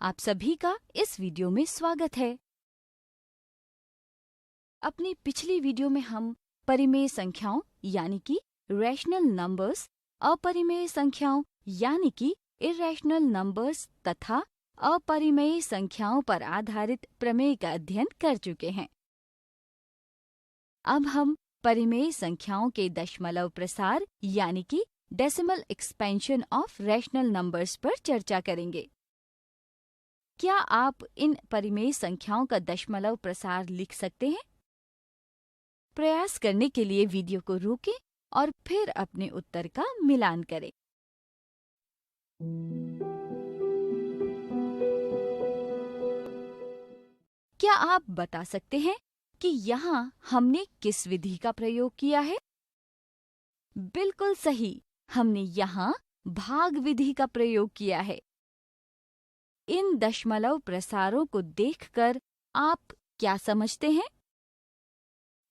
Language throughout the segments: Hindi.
आप सभी का इस वीडियो में स्वागत है। अपनी पिछली वीडियो में हम परिमेय संख्याओं यानी कि रैशनल नंबर्स, अपरिमेय संख्याओं यानी कि इरैशनल नंबर्स तथा अपरिमेय संख्याओं पर आधारित प्रमेय का अध्ययन कर चुके हैं। अब हम परिमेय संख्याओं के दशमलव प्रसार यानी कि decimal expansion of rational numbers पर चर्चा करेंगे। क्या आप इन परिमेय संख्याओं का दशमलव प्रसार लिख सकते हैं? प्रयास करने के लिए वीडियो को रोकें और फिर अपने उत्तर का मिलान करें। क्या आप बता सकते हैं कि यहाँ हमने किस विधि का प्रयोग किया है? बिल्कुल सही, हमने यहाँ भाग विधि का प्रयोग किया है। इन दशमलव प्रसारों को देखकर आप क्या समझते हैं?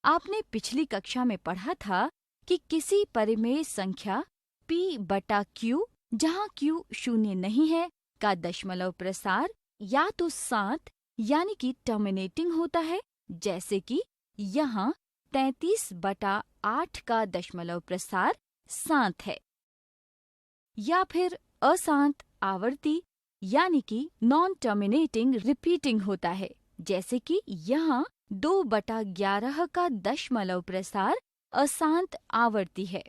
आपने पिछली कक्षा में पढ़ा था कि किसी परिमेय संख्या p/q, जहाँ q शून्य नहीं है, का दशमलव प्रसार या तो 7 यानी कि टर्मिनेटिंग होता है, जैसे कि यहाँ 33/8 का दशमलव प्रसार 7 है, या फिर अशांत आवर्ती यानी कि नॉन टर्मिनेटिंग रिपीटिंग होता है, जैसे कि यहाँ 2/11 का दशमलव प्रसार अशांत आवर्ती है।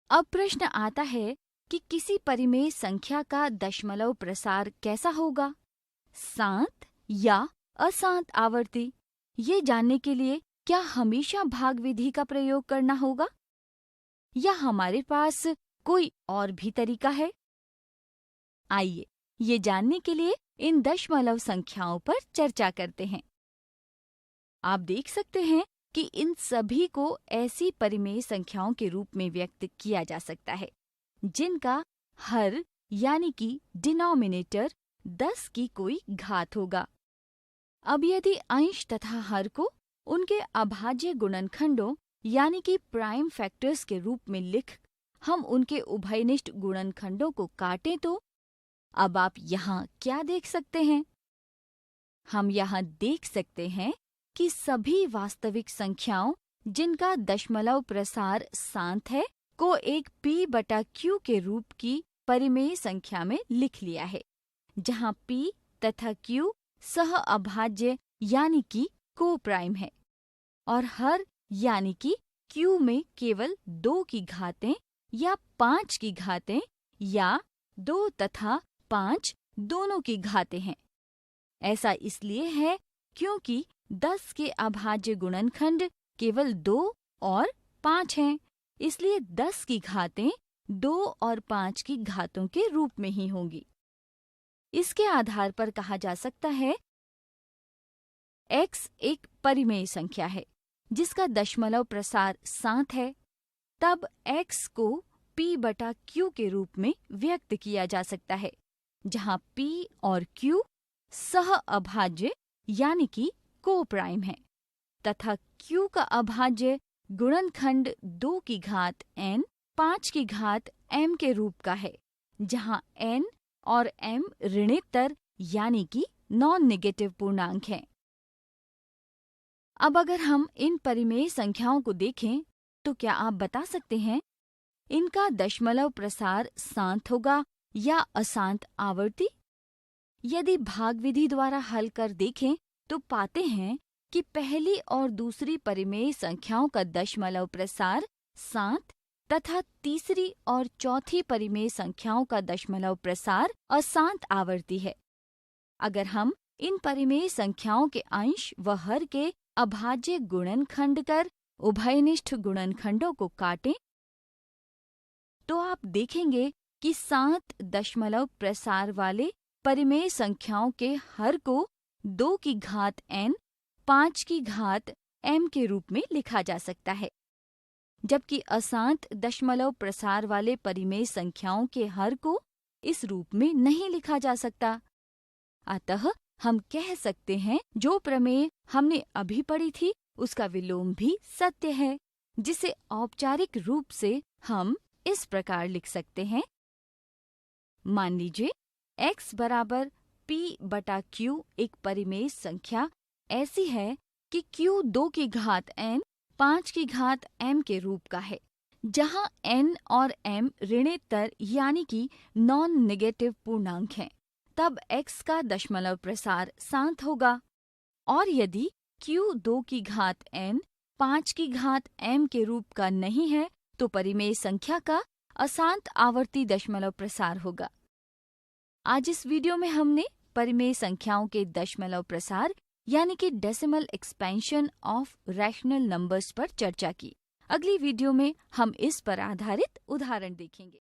अब प्रश्न आता है कि किसी परिमेय संख्या का दशमलव प्रसार कैसा होगा, शांत या अशांत आवर्ती? ये जानने के लिए क्या हमेशा भाग विधि का प्रयोग करना होगा या हमारे पास कोई और भी तरीका है? आइए ये जानने के लिए इन दशमलव संख्याओं पर चर्चा करते हैं। आप देख सकते हैं कि इन सभी को ऐसी परिमेय संख्याओं के रूप में व्यक्त किया जा सकता है जिनका हर यानी कि डिनोमिनेटर 10 की कोई घात होगा। अब यदि अंश तथा हर को उनके अभाज्य गुणनखंडों यानी कि प्राइम फैक्टर्स के रूप में लिख हम उनके उभयनिष्ठ गुणनखंडों को काटें तो अब आप यहाँ क्या देख सकते हैं? हम यहाँ देख सकते हैं कि सभी वास्तविक संख्याओं जिनका दशमलव प्रसार शांत है को एक p/q के रूप की परिमेय संख्या में लिख लिया है, जहाँ p तथा q सह अभाज्य यानी कि को प्राइम है और हर यानी कि q में केवल 2 की घातें या 5 की घातें या 2 तथा 5 दोनों की घातें हैं। ऐसा इसलिए है क्योंकि 10 के अभाज्य गुणनखंड केवल 2 और 5 हैं, इसलिए 10 की घातें 2 और 5 की घातों के रूप में ही होंगी। इसके आधार पर कहा जा सकता है x एक परिमेय संख्या है जिसका दशमलव प्रसार 7 है, तब x को p/q के रूप में व्यक्त किया जा सकता है, जहाँ p और q सह अभाज्य यानी कि को प्राइम है तथा q का अभाज्य गुणनखंड 2 की घात n 5 की घात m के रूप का है, जहाँ n और m ऋणोत्तर यानी कि नॉन नेगेटिव पूर्णांक हैं। अब अगर हम इन परिमेय संख्याओं को देखें तो क्या आप बता सकते हैं इनका दशमलव प्रसार शांत होगा या अशांत आवर्ती? यदि भाग विधि द्वारा हल कर देखें तो पाते हैं कि पहली और दूसरी परिमेय संख्याओं का दशमलव प्रसार शांत तथा तीसरी और चौथी परिमेय संख्याओं का दशमलव प्रसार अशांत आवर्ती है। अगर हम इन परिमेय संख्याओं के अंश व हर के अभाज्य गुणनखंड कर उभयनिष्ठ गुणनखंडों को काटें तो आप देखेंगे कि 7 दशमलव प्रसार वाले परिमेय संख्याओं के हर को 2 की घात n 5 की घात m के रूप में लिखा जा सकता है, जबकि अशांत दशमलव प्रसार वाले परिमेय संख्याओं के हर को इस रूप में नहीं लिखा जा सकता। अतः हम कह सकते हैं जो प्रमेय हमने अभी पढ़ी थी उसका विलोम भी सत्य है, जिसे औपचारिक रूप से हम इस प्रकार लिख सकते हैं। मान लीजिए x बराबर p/q एक परिमेय संख्या ऐसी है कि q 2 की घात n 5 की घात m के रूप का है, जहां n और m ऋणोत्तर यानी कि नॉन नेगेटिव पूर्णांक हैं, तब x का दशमलव प्रसार शांत होगा। और यदि q 2 की घात n 5 की घात m के रूप का नहीं है तो परिमेय संख्या का अशांत आवर्ती दशमलव प्रसार होगा। आज इस वीडियो में हमने परिमेय संख्याओं के दशमलव प्रसार यानी कि decimal expansion of rational numbers पर चर्चा की। अगली वीडियो में हम इस पर आधारित उदाहरण देखेंगे।